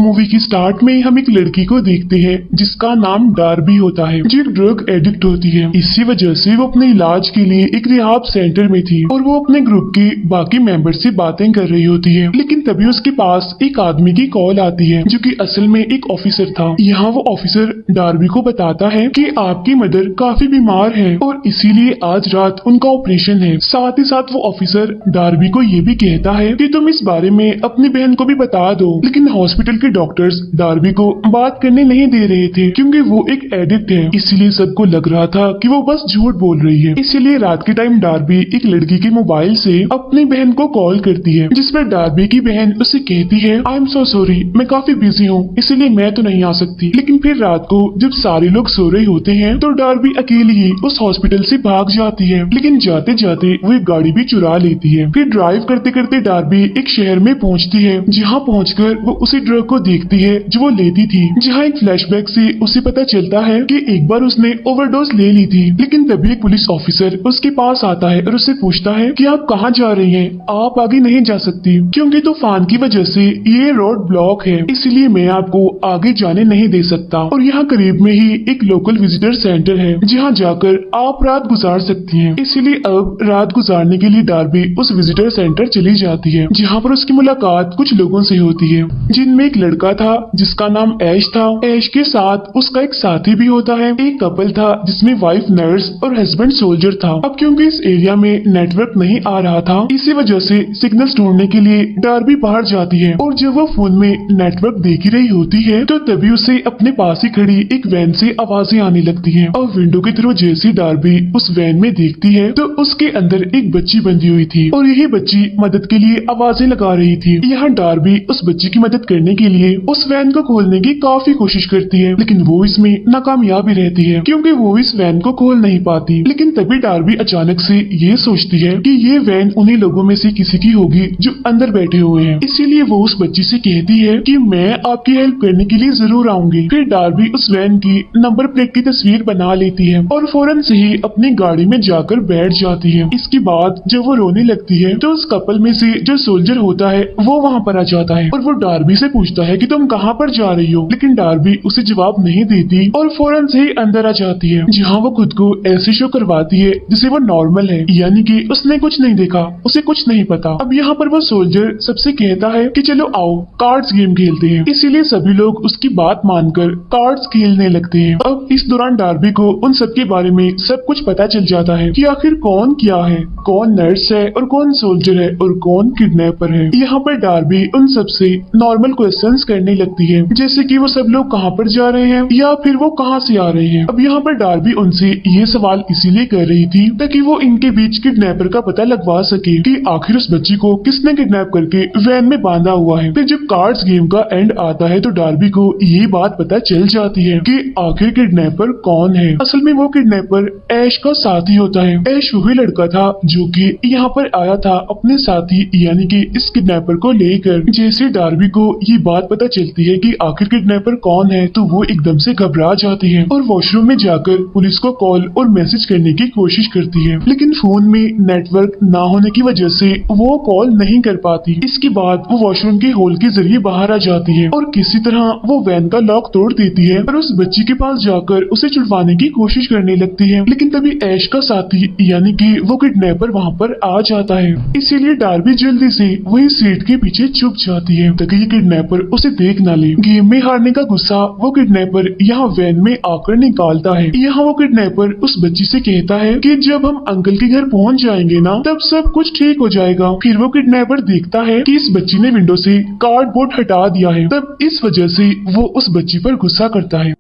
Movie की start में हम एक लड़की को देखते हैं जिसका नाम डार्बी होता है, जो एक ड्रग एडिक्ट होती है। इसी वजह से वो अपने इलाज के लिए एक रिहाब सेंटर में थी और वो अपने ग्रुप के बाकी मेंबर से बातें कर रही होती है। लेकिन तभी उसके पास एक आदमी की कॉल आती है जो कि असल में एक ऑफिसर था। यहाँ वो ऑफिसर डार्बी को बताता है कि आपकी मदर काफी बीमार है और इसीलिए आज रात उनका ऑपरेशन है। साथ ही साथ वो ऑफिसर डार्बी को ये भी कहता है कि तुम इस बारे में अपनी बहन को भी बता दो। लेकिन हॉस्पिटल के डॉक्टर्स डार्बी को बात करने नहीं दे रहे थे क्योंकि वो एक एडिक्ट है, इसलिए सबको लग रहा था कि वो बस झूठ बोल रही है। इसीलिए रात के टाइम डार्बी एक लड़की के मोबाइल से अपनी बहन को कॉल करती है, जिसमें डार्बी की बहन उसे कहती है आई एम सो सॉरी, मैं काफी बिजी हूँ इसलिए मैं तो नहीं आ सकती। लेकिन फिर रात को जब सारे लोग सो रहे होते हैं तो डार्बी अकेली ही उस हॉस्पिटल से भाग जाती है। लेकिन जाते जाते वो एक गाड़ी भी चुरा लेती है। फिर ड्राइव करते करते डार्बी एक शहर में पहुंचती है, जहां पहुंचकर वो उसी ड्रग को देखती है जो वो लेती थी। जहां एक फ्लैशबैक से उसे पता चलता है कि एक बार उसने ओवरडोज ले ली थी। लेकिन तभी एक पुलिस ऑफिसर उसके पास आता है और उससे पूछता है कि आप कहां जा रही हैं? आप आगे नहीं जा सकती क्योंकि तूफान की वजह से ये रोड ब्लॉक है, इसलिए मैं आपको आगे जाने नहीं दे सकता। और यहाँ करीब में ही एक लोकल विजिटर सेंटर है जहाँ जाकर आप रात गुजार सकती हैं। इसीलिए अब रात गुजारने के लिए डार्बी उस विजिटर सेंटर चली जाती है, जहाँ पर उसकी मुलाकात कुछ लोगों से होती है, जिनमें एक लड़का था जिसका नाम ऐश था। ऐश के साथ उसका एक साथी भी होता है। एक कपल था जिसमें वाइफ नर्स और हस्बैंड सोल्जर था। अब क्योंकि इस एरिया में नेटवर्क नहीं आ रहा था, इसी वजह से सिग्नल्स ढूंढने के लिए डार्बी बाहर जाती है। और जब वो फोन में नेटवर्क देख ही रही होती है तो तभी उसे अपने पास ही खड़ी एक वैन से आवाजें आने लगती हैं। और विंडो के थ्रू जैसी डार्बी उस वैन में देखती है तो उसके अंदर एक बच्ची बंधी हुई थी और यही बच्ची मदद के लिए आवाजें लगा रही थी। यहाँ डार्बी उस बच्ची की मदद करने के लिए उस वैन को खोलने की काफी कोशिश करती है, लेकिन वो इसमें नाकामयाब ही रहती है क्योंकि वो इस वैन को खोल नहीं पाती। लेकिन तभी डार्बी अचानक से ये सोचती है कि ये वैन उन्हीं लोगों में से किसी की होगी जो अंदर बैठे हुए हैं। इसीलिए वो उस बच्ची से कहती है कि मैं आपकी हेल्प करने के लिए जरूर आऊंगी। फिर डार्बी उस वैन की नंबर प्लेट की तस्वीर बना लेती है और फौरन से ही अपनी गाड़ी में जाकर बैठ जाती है। इसके बाद जब वो रोने लगती है तो उस कपल में से जो सोल्जर होता है वो वहाँ पर आ जाता है और वो डार्बी से पूछता है कि तुम कहाँ पर जा रही हो। लेकिन डार्बी उसे जवाब नहीं देती और फौरन से ही अंदर आ जाती है, जहाँ वो खुद को ऐसे शो करवाती है जैसे वो नॉर्मल है, यानी कि उसने कुछ नहीं देखा, उसे कुछ नहीं पता। अब यहाँ पर वो सोल्जर सबसे कहता है कि चलो आओ कार्ड्स गेम खेलते हैं। इसीलिए सभी लोग उसकी बात मानकर कार्ड्स खेलने लगते हैं। अब इस दौरान डार्बी को उन सब के बारे में सब कुछ पता चल जाता है कि आखिर कौन क्या है, कौन नर्स है और कौन सोल्जर है और कौन किडनैपर है। यहाँ पर डार्बी उन सबसे नॉर्मल क्वेश्चंस करने लगती है, जैसे कि वो सब लोग कहाँ पर जा रहे हैं या फिर वो कहाँ से आ रहे हैं। अब यहाँ पर डार्बी उनसे ये सवाल इसीलिए कर रही थी ताकि वो इनके बीच किडनैपर का पता लगवा सके कि आखिर उस बच्ची को किसने किडनैप करके वैन में बांधा हुआ है। फिर जब कार्ड्स गेम का एंड आता है तो डार्बी को ये बात पता चल जाती है कि आखिर किडनैपर कौन है। असल में वो किडनैपर ऐश का साथी होता है। ऐश वही लड़का था जो कि यहाँ पर आया था अपने साथी यानी कि इस किडनैपर को लेकर। जैसे डार्बी को ये बात पता चलती है कि आखिर किडनैपर कौन है तो वो एकदम से घबरा जाती है और वॉशरूम में जाकर पुलिस को कॉल और मैसेज करने की कोशिश करती है, लेकिन फोन में नेटवर्क ना होने की वजह से वो कॉल नहीं कर पाती। इसके बाद वो वॉशरूम के होल के जरिए बाहर आ जाती है और किसी तरह वो वैन का लॉक तोड़ देती है और उस बच्ची के पास जाकर उसे छुड़वाने की कोशिश करने लगती है। लेकिन तभी ऐश का साथी यानी कि वो किडनैपर वहाँ पर आ जाता है, इसीलिए डार्बी जल्दी से वही सीट के पीछे छुप जाती है ताकि ये किडनैपर उसे देख ना ले। गेम में हारने का गुस्सा वो किडनैपर यहाँ वैन में आकर निकालता है। यहाँ वो किडनैपर उस बच्ची से कहता है कि जब हम अंकल के घर पहुँच जाएंगे ना तब सब कुछ ठीक हो जाएगा। फिर वो किडनैपर देखता है कि इस बच्ची ने विंडो से कार्डबोर्ड हटा दिया है, तब इस वजह से वो उस बच्ची पर गुस्सा करता है।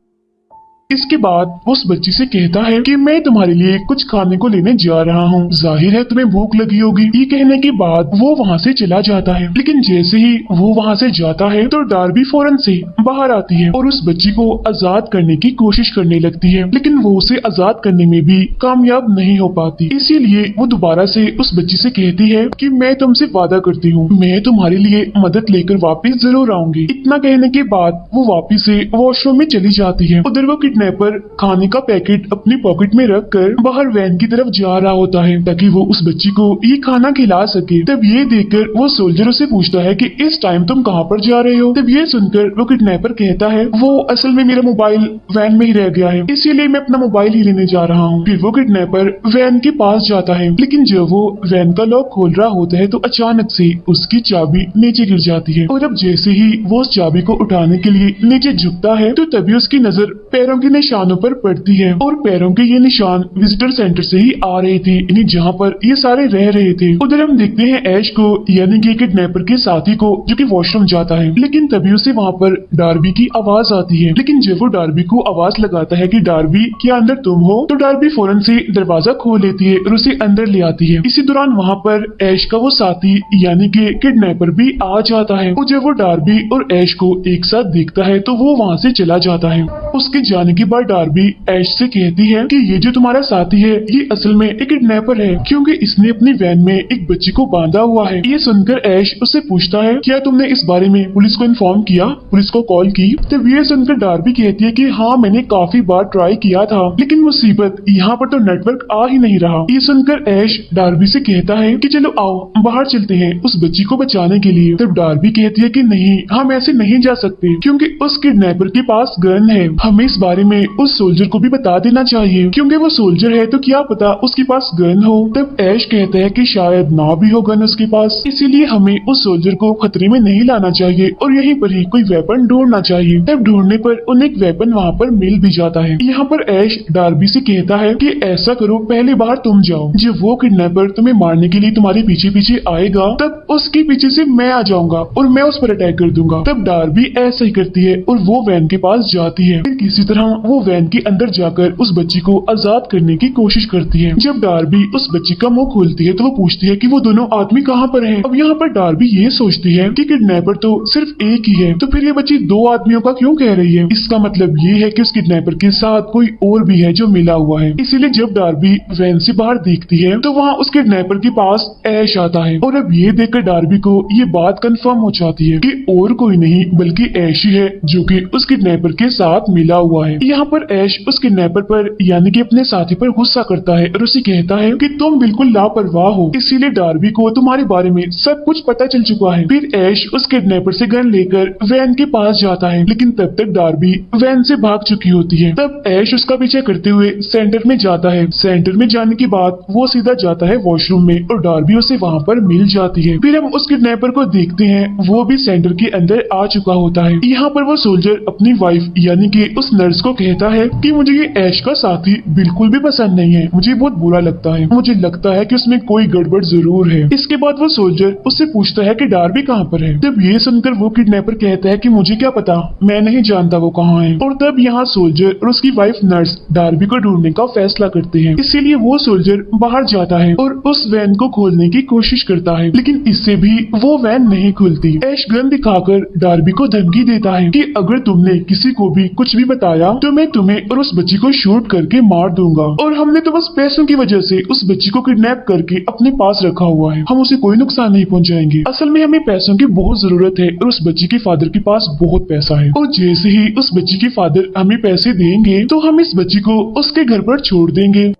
इसके बाद वो उस बच्ची से कहता है कि मैं तुम्हारे लिए कुछ खाने को लेने जा रहा हूँ, जाहिर है तुम्हें भूख लगी होगी। ये कहने के बाद वो वहाँ से चला जाता है। लेकिन जैसे ही वो वहाँ से जाता है तो डार्बी फौरन से बाहर आती है और उस बच्ची को आजाद करने की कोशिश करने लगती है, लेकिन वो उसे आजाद करने में भी कामयाब नहीं हो पाती। इसीलिए वो दोबारा से उस बच्ची से कहती है कि मैं तुमसे वादा करती हूँ, मैं तुम्हारे लिए मदद लेकर वापिस जरूर आऊंगी। इतना कहने के बाद वो वापिस से वॉशरूम में चली जाती है। उधर वो किडनैपर खाने का पैकेट अपनी पॉकेट में रखकर बाहर वैन की तरफ जा रहा होता है ताकि वो उस बच्ची को ये खाना खिला सके। तब ये देखकर वो सोल्जर उससे पूछता है कि इस टाइम तुम कहाँ पर जा रहे हो। तब ये सुनकर वो किडनैपर कहता है वो असल में मेरा मोबाइल वैन में ही रह गया है, इसीलिए मैं अपना मोबाइल ही लेने जा रहा हूँ। फिर वो किडनैपर वैन के पास जाता है, लेकिन जब वो वैन का लॉक खोल रहा होता है तो अचानक से उसकी चाबी नीचे गिर जाती है और अब जैसे ही वो उस चाबी को उठाने के लिए नीचे झुकता है तो तभी उसकी नजर पैरों के निशानों पर पड़ती है और पैरों के ये निशान विजिटर सेंटर से ही आ रहे थे, यानी जहाँ पर ये सारे रह रहे थे। उधर हम देखते हैं ऐश को, यानी कि किडनैपर के साथी को, जो कि वॉशरूम जाता है, लेकिन तभी उसे वहाँ पर डार्बी की आवाज आती है। लेकिन जब वो डार्बी को आवाज लगाता है कि डार्बी क्या अंदर तुम हो, तो डार्बी फौरन से दरवाजा खोल लेती है और उसे अंदर ले आती है। इसी दौरान वहाँ पर ऐश का वो साथी यानी कि किडनैपर भी आ जाता है और जब वो डार्बी और ऐश को एक साथ देखता है तो वो वहाँ से चला जाता है। उसके जाने के बाद डार्बी ऐश से कहती है कि ये जो तुम्हारा साथी है ये असल में एक किडनैपर है, क्योंकि इसने अपनी वैन में एक बच्ची को बांधा हुआ है। ये सुनकर ऐश उससे पूछता है क्या तुमने इस बारे में पुलिस को इन्फॉर्म किया, पुलिस को कॉल की। तब ये सुनकर डार्बी कहती है कि हाँ मैंने काफी बार ट्राई किया था, लेकिन मुसीबत यहाँ पर तो नेटवर्क आ ही नहीं रहा। ये सुनकर ऐश डार्बी से कहता है कि चलो आओ बाहर चलते हैं उस बच्ची को बचाने के लिए। तब डार्बी कहती है कि नहीं, हम ऐसे नहीं जा सकते क्योंकि उस किडनैपर के पास गन है, हमें इस बारे में उस सोल्जर को भी बता देना चाहिए क्योंकि वो सोल्जर है तो क्या पता उसके पास गन हो। तब ऐश कहता है कि शायद ना भी हो गन उसके पास, इसीलिए हमें उस सोल्जर को खतरे में नहीं लाना चाहिए और यहीं पर ही कोई वेपन ढूंढना चाहिए। तब ढूंढने पर उन्हें एक वेपन वहाँ पर मिल भी जाता है। यहाँ पर ऐश डार्बी से कहता है कि ऐसा करो पहले बाहर तुम जाओ, जब वो किडनैपर तुम्हें मारने के लिए तुम्हारे पीछे पीछे आएगा तब उसके पीछे से मैं आ जाऊंगा और मैं उस पर अटैक कर दूंगा। तब डार्बी ऐसा ही करती है और वो वैन के पास जाती है। फिर किसी तरह वो वैन के अंदर जाकर उस बच्ची को आजाद करने की कोशिश करती है। जब डार्बी उस बच्ची का मुंह खोलती है तो वो पूछती है कि वो दोनों आदमी कहाँ पर हैं। अब यहाँ पर डार्बी ये सोचती है कि किडनैपर तो सिर्फ एक ही है, तो फिर ये बच्ची दो आदमियों का क्यों कह रही है। इसका मतलब ये है कि उस किडनैपर के साथ कोई और भी है जो मिला हुआ है। इसीलिए जब डार्बी वैन से बाहर देखती है तो वहाँ उस किडनैपर के पास ऐश आता है और अब ये देखकर डार्बी को ये बात कंफर्म हो जाती है कि और कोई नहीं बल्कि ऐश ही है जो कि उस किडनैपर के साथ मिला हुआ है। यहाँ पर ऐश उस किडनैपर पर यानी कि अपने साथी पर गुस्सा करता है और उसे कहता है कि तुम बिल्कुल लापरवाह हो, इसीलिए डार्बी को तुम्हारे बारे में सब कुछ पता चल चुका है। फिर ऐश उस किडनैपर से गन लेकर वैन के पास जाता है, लेकिन तब तक डार्बी वैन से भाग चुकी होती है। तब ऐश उसका पीछा करते हुए सेंटर में जाता है। सेंटर में जाने के बाद वो सीधा जाता है वॉशरूम में और डार्बी उसे वहाँ पर मिल जाती है। फिर हम उस किडनैपर को देखते हैं, वो भी सेंटर के अंदर आ चुका होता है। यहाँ पर वो सोल्जर अपनी वाइफ यानी कि उस नर्स को कहता है कि मुझे ये ऐश का साथी बिल्कुल भी पसंद नहीं है, मुझे बहुत बुरा लगता है, मुझे लगता है कि उसमें कोई गड़बड़ जरूर है। इसके बाद वो सोल्जर उससे पूछता है कि डार्बी कहाँ पर है। तब ये सुनकर वो किडनैपर कहता है कि मुझे क्या पता, मैं नहीं जानता वो कहाँ है। और तब यहाँ सोल्जर और उसकी वाइफ नर्स डार्बी को ढूंढने का फैसला करते हैं। इसीलिए वो सोल्जर बाहर जाता है और उस वैन को खोलने की कोशिश करता है, लेकिन इससे भी वो वैन नहीं खुलती। ऐश गन दिखाकर डार्बी को धमकी देता है कि अगर तुमने किसी को भी कुछ भी बताया तो मैं तुम्हें और उस बच्ची को शूट करके मार दूंगा, और हमने तो बस पैसों की वजह से उस बच्ची को किडनैप करके अपने पास रखा हुआ है, हम उसे कोई नुकसान नहीं पहुंचाएंगे। असल में हमें पैसों की बहुत जरूरत है और उस बच्ची के फादर के पास बहुत पैसा है, और जैसे ही उस बच्ची के फादर हमें पैसे देंगे तो हम इस बच्ची को उसके घर पर छोड़ देंगे।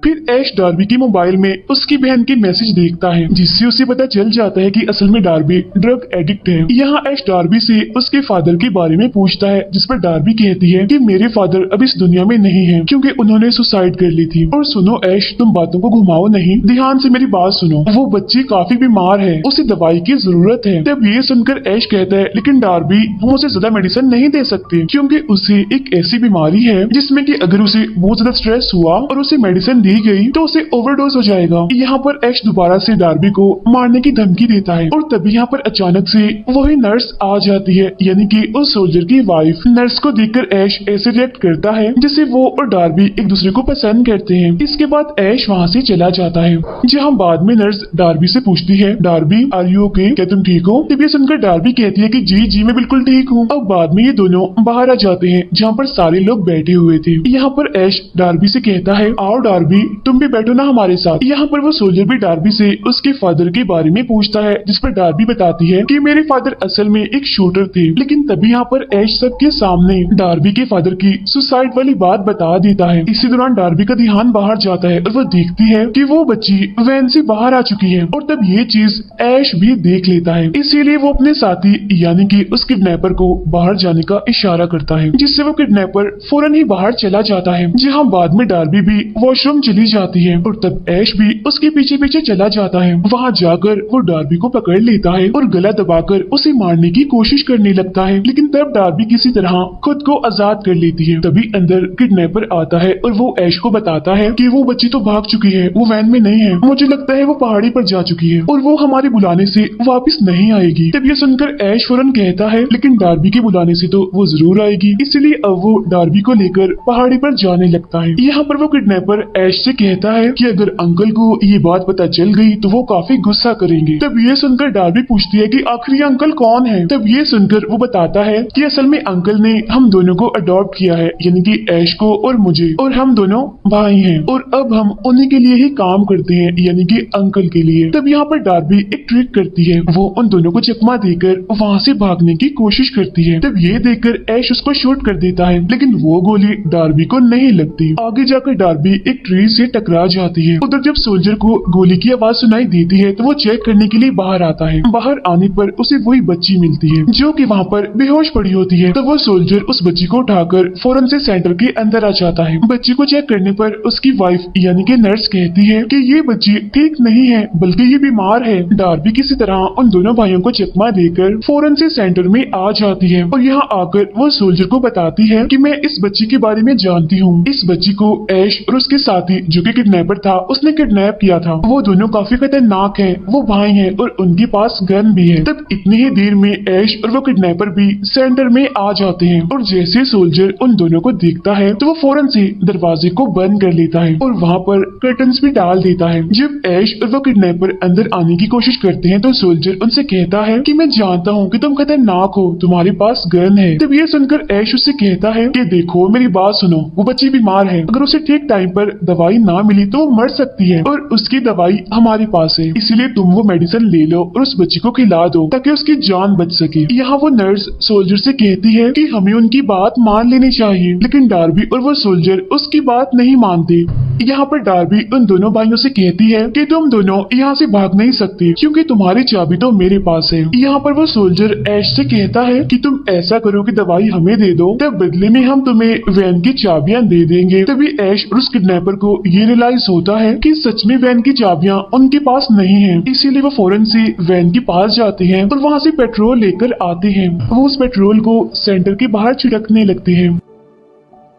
फिर ऐश डार्बी के मोबाइल में उसकी बहन के मैसेज देखता है, जिससे उसे पता चल जाता है कि असल में डार्बी ड्रग एडिक्ट है। यहाँ ऐश डार्बी से उसके फादर के बारे में पूछता है, जिस पर डार्बी कहती है कि मेरे फादर अब इस दुनिया में नहीं है क्योंकि उन्होंने सुसाइड कर ली थी। और सुनो ऐश, तुम बातों को घुमाओ नहीं, ध्यान से मेरी बात सुनो, वो बच्ची काफी बीमार है, उसे दवाई की जरूरत है। तब ये सुनकर ऐश कहता है, लेकिन डार्बी हम उसे ज्यादा मेडिसिन नहीं दे सकते क्योंकि उसे एक ऐसी बीमारी है जिसमें कि अगर उसे बहुत ज्यादा स्ट्रेस हुआ और उसे मेडिसिन दी गई तो उसे ओवरडोज हो जाएगा। यहाँ पर ऐश दोबारा से डार्बी को मारने की धमकी देता है और तभी यहाँ पर अचानक से वही नर्स आ जाती है, यानी कि उस सोल्जर की वाइफ। नर्स को देखकर ऐश ऐसे रिएक्ट करता है जिससे वो और डार्बी एक दूसरे को पसंद करते हैं। इसके बाद ऐश वहाँ से चला जाता है, जहाँ बाद में नर्स डार्बी से पूछती है, डार्बी आर यू ओके, क्या तुम ठीक हो। तब ये सुनकर डार्बी कहती है कि जी जी मैं बिल्कुल ठीक हूँ। अब बाद में ये दोनों बाहर आ जाते हैं जहाँ पर सारे लोग बैठे हुए थे। यहाँ पर ऐश डार्बी से कहता है, आओ डार्बी तुम भी बैठो ना हमारे साथ। यहाँ पर वो सोल्जर भी डार्बी से उसके फादर के बारे में पूछता है, जिस पर डार्बी बताती है कि मेरे फादर असल में एक शूटर थे। लेकिन तभी यहाँ पर ऐश सबके सामने डार्बी के फादर की सुसाइड वाली बात बता देता है। इसी दौरान डार्बी का ध्यान बाहर जाता है और वो देखती है कि वो बच्ची वैन से बाहर आ चुकी है और तब ये चीज ऐश भी देख लेता है। इसीलिए वो अपने साथी यानी कि उस किडनैपर को बाहर जाने का इशारा करता है, जिससे वो किडनैपर फौरन ही बाहर चला जाता है। जहाँ बाद में डार्बी भी वॉशरूम चली जाती है और तब ऐश भी उसके पीछे पीछे चला जाता है। वहाँ जाकर वो डार्बी को पकड़ लेता है और गला दबाकर उसे मारने की कोशिश करने लगता है। लेकिन तब डार्बी किसी तरह खुद को आजाद कर लेती है। तभी अंदर किडनैपर आता है और वो ऐश को बताता है कि वो बच्ची तो भाग चुकी है, वो वैन में नहीं है। मुझे लगता है वो पहाड़ी पर जा चुकी है और वो हमारे बुलाने से वापस नहीं आएगी। तब ये सुनकर ऐश फौरन कहता है लेकिन डार्बी के बुलाने से तो वो जरूर आएगी। इसलिए अब वो डार्बी को लेकर पहाड़ी पर जाने लगता है। यहाँ पर वो किडनैपर ऐश से कहता है कि अगर अंकल को ये बात पता चल गई तो वो काफी गुस्सा करेंगे। तब ये सुनकर डार्बी पूछती है कि आखिर ये अंकल कौन है। तब ये सुनकर वो बताता है कि असल में अंकल ने हम दोनों को अडॉप्ट किया है, यानी कि ऐश को और मुझे, और हम दोनों भाई हैं और अब हम उन्हीं के लिए ही काम करते हैं, यानी कि अंकल के लिए। तब यहाँ पर डार्बी एक ट्रिक करती है, वो उन दोनों को चकमा देकर वहाँ से भागने की कोशिश करती है। तब ये देखकर ऐश उसको शूट कर देता है, लेकिन वो गोली डार्बी को नहीं लगती। आगे जाकर डार्बी एक ट्री से टकरा जाती है। उधर जब सोल्जर को गोली की आवाज सुनाई देती है तो वो चेक करने के लिए बाहर आता है। बाहर आने पर उसे वही बच्ची मिलती है जो कि वहाँ पर बेहोश पड़ी होती है। तब वो सोल्जर उस बच्ची को उठाकर फौरन से सेंटर के अंदर आ जाता है। बच्ची को चेक करने पर उसकी वाइफ यानी कि नर्स कहती है कि ये बच्ची ठीक नहीं है, बल्कि ये बीमार है। डार्बी किसी तरह उन दोनों भाइयों को चकमा देकर फौरन से सेंटर में आ जाती है और यहाँ आकर वो सोल्जर को बताती है कि मैं इस बच्ची के बारे में जानती हूँ। इस बच्ची को ऐश और उसके साथी जो कि किडनैपर था उसने किडनैप किया था। वो दोनों काफी खतरनाक हैं, वो भाई हैं और उनके पास गन भी है। तब इतनी ही देर में ऐश और वो किडनैपर भी सेंटर में आ जाते हैं और जैसे सोल्जर उन दोनों को देखता है तो वो फौरन से दरवाजे को बंद कर लेता है और वहाँ पर कर्टन्स भी डाल देता है। जब ऐश और वो किडनैपर अंदर आने की कोशिश करते हैं तो सोल्जर उनसे कहता है कि मैं जानता हूँ कि तुम खतरनाक हो, तुम्हारे पास गन है। तब ये सुनकर ऐश उससे कहता है कि देखो मेरी बात सुनो, वो बच्ची बीमार है, अगर उसे ठीक टाइम पर दवाई ना मिली तो वो मर सकती है और उसकी दवाई हमारे पास है, इसलिए तुम वो मेडिसिन ले लो और उस बच्ची को खिला दो ताकि उसकी जान बच सके। यहाँ वो नर्स सोल्जर से कहती है कि हमें उनकी बात मान लेनी चाहिए, लेकिन डार्बी और वो सोल्जर उसकी बात नहीं मानते। यहाँ पर डार्बी उन दोनों भाइयों से कहती है कि तुम दोनों यहाँ से भाग नहीं सकते क्योंकि तुम्हारी चाबी तो मेरे पास है। यहाँ पर वो सोल्जर ऐश से कहता है कि तुम ऐसा करो कि दवाई हमें दे दो, तब बदले में हम तुम्हें वैन की चाबियां दे देंगे। तभी ऐश और उस किडनैपर को ये रियलाइज होता है कि सच में वैन की चाबियां उनके पास नहीं है, इसीलिए वो फौरन से वैन के पास जाते हैं और वहाँ से पेट्रोल लेकर आते हैं। वो उस पेट्रोल को सेंटर के बाहर छिड़कने लगते हैं।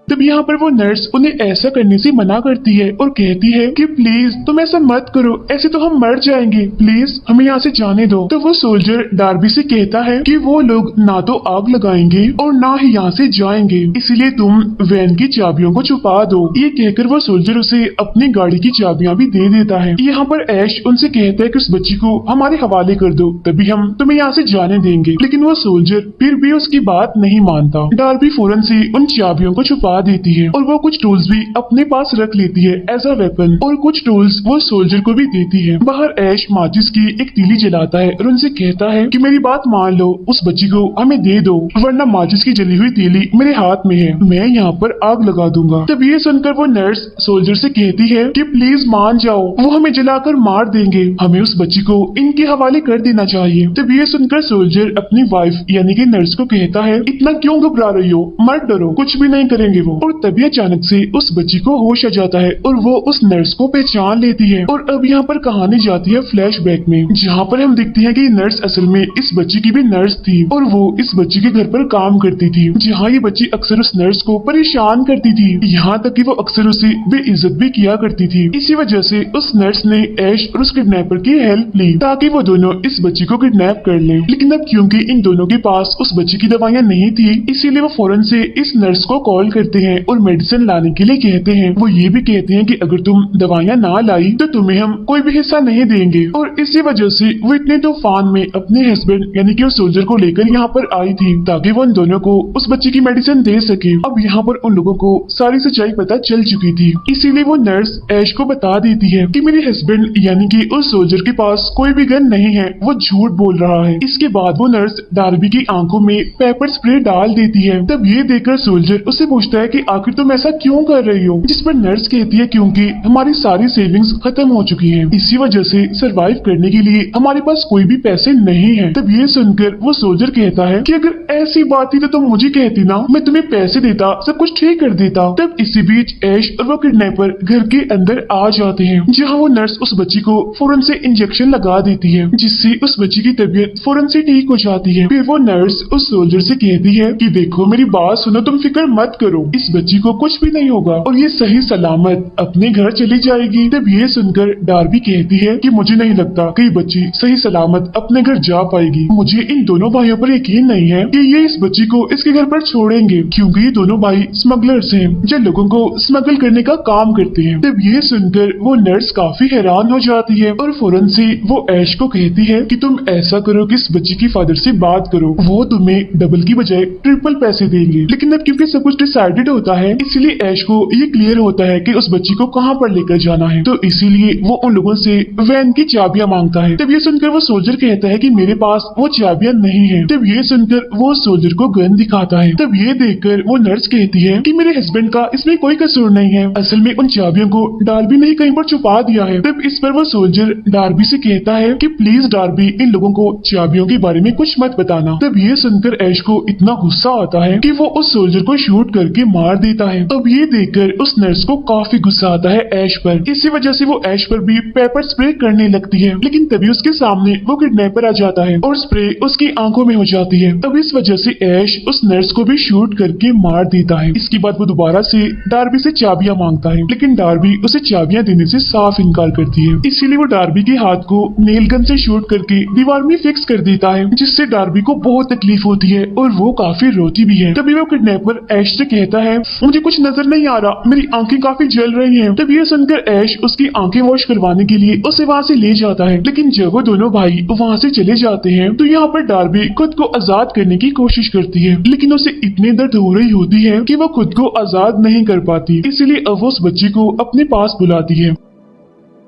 तब यहाँ पर वो नर्स उन्हें ऐसा करने से मना करती है और कहती है कि प्लीज तुम ऐसा मत करो, ऐसे तो हम मर जाएंगे, प्लीज हमें यहाँ से जाने दो। तो वो सोल्जर डार्बी से कहता है कि वो लोग ना तो आग लगाएंगे और ना ही यहाँ से जाएंगे, इसलिए तुम वैन की चाबियों को छुपा दो। ये कहकर वो सोल्जर उसे अपनी गाड़ी की चाबियां भी दे देता है। यहाँ पर ऐश उनसे कहता है कि उस बच्ची को हमारे हवाले कर दो, तभी हम तुम्हें यहाँ से जाने देंगे। लेकिन वो सोल्जर फिर भी उसकी बात नहीं मानता। डार्बी फौरन से उन चाबियों को छुपा देती है और वो कुछ टूल्स भी अपने पास रख लेती है एज अ वेपन और कुछ टूल्स वो सोल्जर को भी देती है। बाहर ऐश माचिस की एक तीली जलाता है और उनसे कहता है कि मेरी बात मान लो, उस बच्ची को हमें दे दो, वरना माचिस की जली हुई तीली मेरे हाथ में है, मैं यहाँ पर आग लगा दूंगा। तब ये सुनकर वो नर्स सोल्जर से कहती है कि प्लीज मान जाओ, वो हमें जलाकर मार देंगे, हमें उस बच्ची को इनके हवाले कर देना चाहिए। तब ये सुनकर सोल्जर अपनी वाइफ यानी कि नर्स को कहता है इतना क्यों घबरा रही हो, मत डरो, कुछ भी नहीं करेंगे वो। और तभी अचानक से उस बच्ची को होश आ जाता है और वो उस नर्स को पहचान लेती है। और अब यहाँ पर कहानी जाती है फ्लैशबैक में, जहाँ पर हम देखते हैं कि नर्स असल में इस बच्ची की भी नर्स थी और वो इस बच्ची के घर पर काम करती थी, जहाँ ये बच्ची अक्सर उस नर्स को परेशान करती थी, यहाँ तक कि वो अक्सर उसे बेइज्जत भी किया करती थी। इसी वजह से उस नर्स ने ऐश और उस किडनैपर की हेल्प ली ताकि वो दोनों इस बच्ची को किडनैप कर लें। लेकिन अब क्योंकि इन दोनों के पास उस बच्ची की दवाइयाँ नहीं थी, इसीलिए वो फौरन से इस नर्स को कॉल करती करते हैं और मेडिसिन लाने के लिए कहते हैं। वो ये भी कहते हैं कि अगर तुम दवाइयाँ ना लाई तो तुम्हें हम कोई भी हिस्सा नहीं देंगे। और इसी वजह से वो इतने तूफान में अपने हस्बैंड यानी कि उस सोल्जर को लेकर यहाँ पर आई थी ताकि वो उन दोनों को उस बच्चे की मेडिसिन दे सके। अब यहाँ पर उन लोगों को सारी सच्चाई पता चल चुकी थी, इसीलिए वो नर्स ऐश को बता देती है कि मेरे हस्बैंड यानी कि उस सोल्जर के पास कोई भी गन नहीं है, वो झूठ बोल रहा है। इसके बाद वो नर्स डार्बी की आंखों में पेपर स्प्रे डाल देती है। तब ये देखकर सोल्जर उससे पूछता है कि आखिर तुम ऐसा क्यों कर रही हो, जिस पर नर्स कहती है क्योंकि हमारी सारी सेविंग्स खत्म हो चुकी है, इसी वजह से सरवाइव करने के लिए हमारे पास कोई भी पैसे नहीं है। तब ये सुनकर वो सोल्जर कहता है कि अगर ऐसी बात थी तो तुम मुझे कहती ना, मैं तुम्हें पैसे देता, सब कुछ ठीक कर देता। तब इसी बीच ऐश और वो किडनैपर घर के अंदर आ जाते हैं, जहाँ वो नर्स उस बच्ची को फौरन से इंजेक्शन लगा देती है, जिससे उस बच्ची की तबीयत फौरन से ठीक हो जाती है। फिर वो नर्स उस सोल्जर से कहती है कि देखो मेरी बात सुनो, तुम फिक्र मत करो, इस बच्ची को कुछ भी नहीं होगा और ये सही सलामत अपने घर चली जाएगी। तब ये सुनकर डार्बी कहती है कि मुझे नहीं लगता कि बच्ची सही सलामत अपने घर जा पाएगी। मुझे इन दोनों भाइयों पर यकीन नहीं है कि ये इस बच्ची को इसके घर पर छोड़ेंगे, क्योंकि ये दोनों भाई स्मगलर्स हैं जो लोगों को स्मगल करने का काम करते हैं। तब ये सुनकर वो नर्स काफी हैरान हो जाती है और फौरन से वो ऐश को कहती है कि तुम ऐसा करो कि इस बच्ची की फादर से बात करो, वो तुम्हें डबल की बजाय ट्रिपल पैसे देंगे। लेकिन अब क्योंकि सब कुछ डिसाइडेड होता है, इसलिए ऐश को ये क्लियर होता है कि उस बच्ची को कहाँ पर लेकर जाना है, तो इसीलिए वो उन लोगों से वैन की चाबियां मांगता है। तब ये सुनकर वो सोल्जर कहता है कि मेरे पास वो चाबियां नहीं है। तब ये सुनकर वो सोल्जर को गन दिखाता है। तब ये देखकर वो नर्स कहती है कि मेरे हस्बैंड का इसमें कोई कसूर नहीं है, असल में उन चाबियों को डार्बी ने कहीं पर छुपा दिया है। तब इस पर वो सोल्जर डार्बी से कहता है कि प्लीज डार्बी इन लोगों को चाबियों के बारे में कुछ मत बताना। तब ये सुनकर ऐश को इतना गुस्सा आता है कि वो उस सोल्जर को शूट करके मार देता है। अब ये देखकर उस नर्स को काफी गुस्सा आता है ऐश पर, इसी वजह से वो ऐश पर भी पेपर स्प्रे करने लगती है। लेकिन तभी उसके सामने वो किडनैपर आ जाता है और स्प्रे उसकी आंखों में हो जाती है। तब इस वजह से ऐश उस नर्स को भी शूट करके मार देता है। इसके बाद वो दोबारा से डार्बी से चाबियां मांगता है, लेकिन डार्बी उसे चाबियां देने से साफ इनकार करती है। इसीलिए वो डार्बी के हाथ को नेल गन से शूट करके दीवार में फिक्स कर देता है, जिससे डार्बी को बहुत तकलीफ होती है और वो काफी रोती भी है। तभी वो किडनैपर ऐश से कहता है मुझे कुछ नजर नहीं आ रहा, मेरी आंखें काफी जल रही हैं। तब ये सुनकर ऐश उसकी आंखें वॉश करवाने के लिए उसे वहाँ से ले जाता है। लेकिन जब वो दोनों भाई वहाँ से चले जाते हैं तो यहाँ पर डार्बी खुद को आजाद करने की कोशिश करती है, लेकिन उसे इतनी दर्द हो रही होती है कि वो खुद को आजाद नहीं कर पाती। इसलिए अब वो उस बच्ची को अपने पास बुलाती है।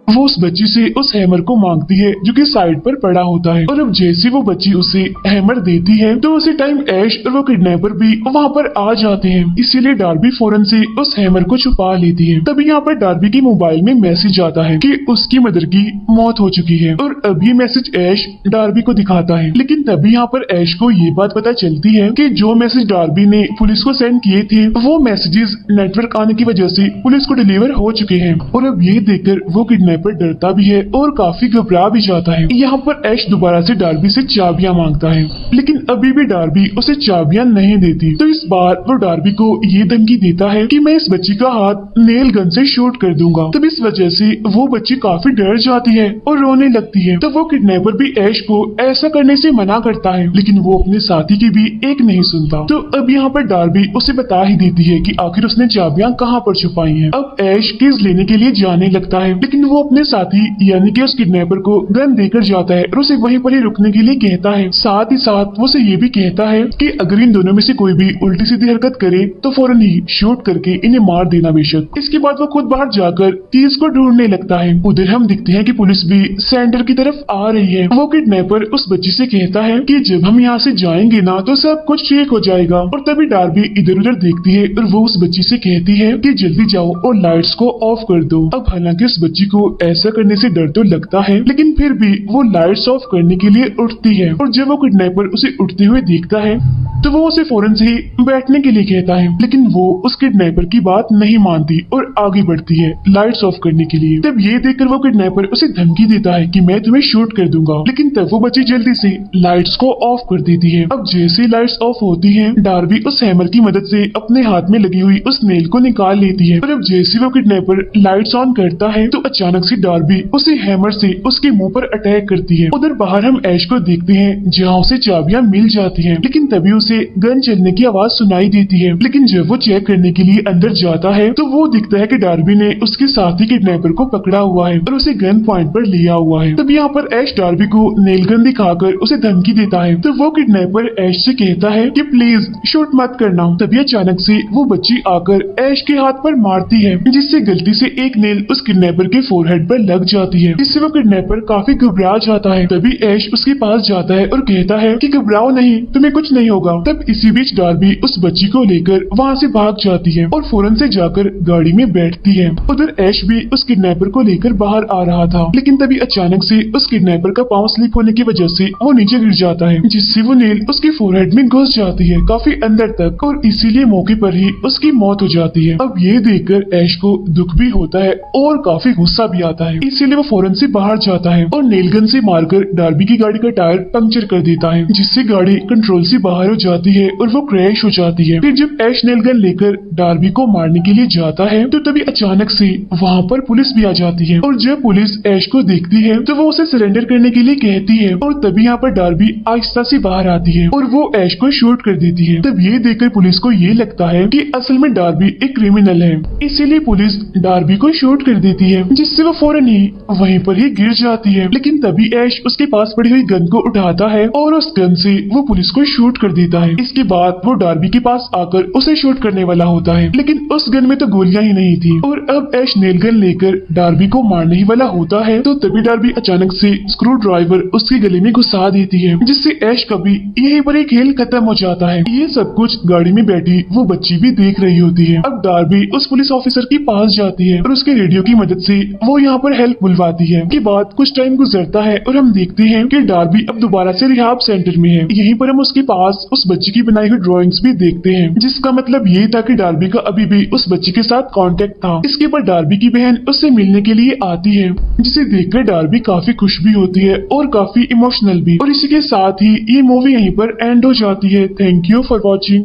वो उस बच्ची से उस हैमर को मांगती है जो कि साइड पर पड़ा होता है, और अब जैसे वो बच्ची उसे हैमर देती है तो उसी टाइम ऐश और वो किडनैपर भी वहाँ पर आ जाते हैं। इसीलिए डार्बी फौरन से उस हैमर को छुपा लेती है। तभी यहाँ पर डार्बी के मोबाइल में मैसेज आता है कि उसकी मदर की मौत हो चुकी है, और अब ये मैसेज ऐश डार्बी को दिखाता है। लेकिन तभी यहाँ पर ऐश को ये बात पता चलती है कि जो मैसेज डार्बी ने पुलिस को सेंड किए थे वो मैसेजेस नेटवर्क आने की वजह से पुलिस को डिलीवर हो चुके हैं। और अब ये देखकर वो किडनैपर डरता भी है और काफी घबरा भी जाता है। यहाँ पर ऐश दोबारा से डार्बी से चाबियां मांगता है, लेकिन अभी भी डार्बी उसे चाबियां नहीं देती। तो इस बार वो डार्बी को ये धमकी देता है कि मैं इस बच्ची का हाथ नेल गन से शूट कर दूंगा। तब इस वजह से वो बच्ची काफी डर जाती है और रोने लगती है। तो वो किडनैपर भी ऐश को ऐसा करने से मना करता है, लेकिन वो अपने साथी की भी एक नहीं सुनता। तो अब यहाँ पर डार्बी उसे बता ही देती है कि आखिर उसने चाबियां कहाँ पर छुपाई हैं। अब ऐश कीज लेने के लिए जाने लगता है, लेकिन वो अपने साथी यानी कि उस किडनैपर को गन देकर जाता है और उसे वहीं पर ही रुकने के लिए कहता है। साथ ही साथ वो उसे ये भी कहता है कि अगर इन दोनों में से कोई भी उल्टी सीधी हरकत करे तो फौरन ही शूट करके इन्हें मार देना बेशक। इसके बाद वो खुद बाहर जाकर कीज को ढूंढने लगता है। उधर हम दिखते हैं कि पुलिस भी सेंटर की तरफ आ रही है। वो किडनैपर उस बच्ची से कहता है कि जब हम यहाँ से जाएंगे ना तो सब कुछ ठीक हो जाएगा। और तभी डार्बी इधर उधर देखती है और वो उस बच्ची से कहती है कि जल्दी जाओ और लाइट्स को ऑफ कर दो। अब हालांकि उस बच्ची को ऐसा करने से डर तो लगता है, लेकिन फिर भी वो लाइट्स ऑफ करने के लिए उठती है। और जब वो किडनैपर उसे उठते हुए देखता है तो वो उसे फौरन से ही बैठने के लिए कहता है, लेकिन वो उस किडनैपर की बात नहीं मानती और आगे बढ़ती है लाइट्स ऑफ करने के लिए। तब ये देखकर वो किडनैपर उसे धमकी देता है कि मैं तुम्हें शूट कर दूंगा, लेकिन तब वो बच्ची जल्दी से लाइट्स को ऑफ कर देती है। अब जैसे लाइट्स ऑफ होती हैं, डार्बी उस हैमर की मदद से अपने हाथ में लगी हुई उस नेल को निकाल लेती है। और अब जैसे वो किडनैपर लाइट्स ऑन करता है तो अचानक से डार्बी उसे हैमर से उसके मुंह पर अटैक करती है। उधर बाहर हम ऐश को देखते हैं जहाँ उसे चाबियां मिल जाती हैं, लेकिन तभी उसे गन चलने की आवाज सुनाई देती है। लेकिन जब वो चेक करने के लिए अंदर जाता है तो वो दिखता है कि डार्बी ने उसके साथी किडनैपर को पकड़ा हुआ है और उसे गन पॉइंट पर लिया हुआ है। तब यहाँ पर ऐश डार्बी को नेल गन दिखाकर उसे धमकी देता है। तो वो किडनैपर ऐश से कहता है कि प्लीज शूट मत करना। तभी अचानक से वो बच्ची आकर ऐश के हाथ पर मारती है, जिससे गलती से एक नेल उस किडनैपर के फोरहेड पर लग जाती है, जिससे वो किडनैपर काफी घबरा जाता है। तभी ऐश उसके पास जाता है और कहता है कि घबराओ नहीं, तुम्हें कुछ नहीं होगा। तब इसी बीच डार्बी उस बच्ची को लेकर वहाँ से भाग जाती है और फौरन से जाकर गाड़ी में बैठती है। उधर ऐश भी उस किडनैपर को लेकर बाहर आ रहा था, लेकिन तभी अचानक से उस किडनैपर का पांव स्लिप होने की वजह से वो नीचे गिर जाता है, जिससे वो नेल उसके फोरहेड में घुस जाती है काफी अंदर तक, और इसीलिए मौके पर ही उसकी मौत हो जाती है। अब ये देखकर ऐश को दुख भी होता है और काफी गुस्सा भी आता है, इसीलिए वो फौरन से बाहर जाता है और नेल गन से मारकर डार्बी की गाड़ी का टायर पंक्चर कर देता है, जिससे गाड़ी कंट्रोल से बाहर हो जाती है और वो क्रैश हो जाती है। फिर जब ऐश नेल गन लेकर डार्बी को मारने के लिए जाता है तो तभी अचानक से वहाँ पर पुलिस भी आ जाती है, और जब पुलिस ऐश को देखती है तो वो उसे सरेंडर करने के लिए कहती है, और तभी यहाँ पर डार्बी आहिस्ता से बाहर आती है और वो ऐश को शूट कर देती है। तब ये देखकर पुलिस को ये लगता है कि असल में डार्बी एक क्रिमिनल है, इसीलिए पुलिस डार्बी को शूट कर देती है, जिससे वो फौरन ही वहीं पर ही गिर जाती है। लेकिन तभी ऐश उसके पास पड़ी हुई गन को उठाता है और उस गन से वो पुलिस को शूट कर देता है। इसके बाद वो डार्बी के पास आकर उसे शूट करने वाला होता है, लेकिन उस गन में तो गोलियां ही नहीं थी, और अब ऐश नेल गन लेकर डार्बी को मारने ही वाला होता है। तो तभी डार्बी अचानक से स्क्रू ड्राइवर उसके गले में घुसा देती है, जिससे ऐश का भी यहीं पर एक खेल खत्म हो जाता है। ये सब कुछ गाड़ी में बैठी वो बच्ची भी देख रही होती है। अब डार्बी उस पुलिस ऑफिसर के पास जाती है और उसके रेडियो की मदद से वो यहाँ पर हेल्प बुलवाती है। के बाद कुछ टाइम गुजरता है और हम देखते हैं कि डार्बी अब दोबारा से रिहाब सेंटर में है। यहीं पर हम उसके पास उस बच्ची की बनाई हुई ड्राइंग्स भी देखते हैं, जिसका मतलब ये था कि डार्बी का अभी भी उस बच्ची के साथ कांटेक्ट था। इसके बाद डार्बी की बहन उससे मिलने के लिए आती है, जिसे देखकर डार्बी काफी खुश भी होती है और काफी इमोशनल भी। और इसी के साथ ही ये मूवी यहीं पर एंड हो जाती है। Thank you for watching.